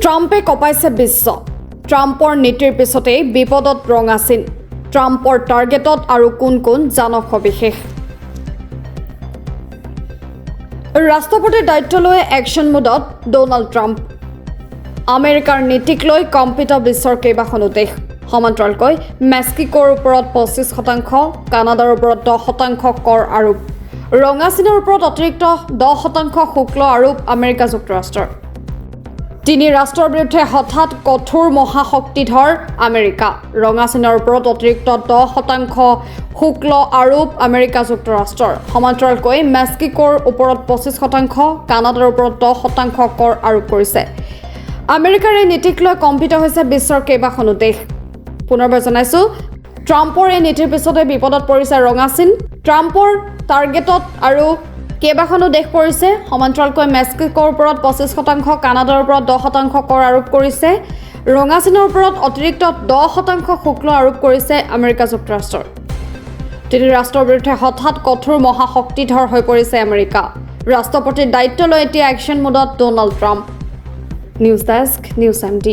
ট্ৰাম্পে কপাইছে বিশ্ব ট্ৰাম্পৰ নীতিৰ পিছতেই বিপদত ৰঙা চিন ট্ৰাম্পৰ টাৰ্গেটত আৰু কোন কোন জানক সবিশেষ ৰাষ্ট্ৰপতিৰ দায়িত্ব লৈ একশ্যন মোডত ডোনাল্ড ট্ৰাম্প আমেৰিকাৰ নীতিক লৈ কম্পিত বিশ্বৰ কেইবাখনো দেশ সমান্তৰালকৈ মেক্সিকোৰ ওপৰত 25%, কানাডাৰ ওপৰত 10% কৰ আৰোপ ৰঙা চিনৰ ওপৰত অতিৰিক্ত 10% শুল্ক আৰোপ আমেৰিকা যুক্তৰাষ্ট্ৰৰ তিনি ৰাষ্ট্ৰৰ বিৰুদ্ধে হঠাৎ কঠোৰ মহাশক্তিধৰ আমেৰিকা ৰঙা চিনৰ ওপৰত অতিৰিক্ত 10% শুল্ক আৰোপ আমেৰিকা যুক্তৰাষ্ট্ৰৰ সমান্তৰালকৈ মেক্সিকোৰ ওপৰত 25%, কানাডাৰ ওপৰত 10% কৰ আৰোপ কৰিছে আমেৰিকাৰ এই নীতিক লৈ কম্পিত হৈছে বিশ্বৰ কেইবাখনো দেশ পুনৰবাৰ জনাইছো ট্ৰাম্পৰ এই নীতিৰ পিছতে বিপদত পৰিছে ৰঙা চিন ট্ৰাম্পৰ টাৰ্গেটত আৰু কেইবাখনো দেশ পৰিছে সমান্তৰালকৈ মেক্সিকোৰ ওপৰত 25%, কানাডাৰ ওপৰত 10% কৰ আৰোপ কৰিছে ৰঙা চিনৰ ওপৰত অতিৰিক্ত 10% শুল্ক আৰোপ কৰিছে আমেৰিকা যুক্তৰাষ্ট্ৰৰ তিনি ৰাষ্ট্ৰৰ বিৰুদ্ধে হঠাৎ কঠোৰ মহাশক্তিধৰ হৈ পৰিছে আমেৰিকা ৰাষ্ট্ৰপতিৰ দায়িত্ব লৈ এতিয়া একশ্যন মোডত Donald Trump news desk news MD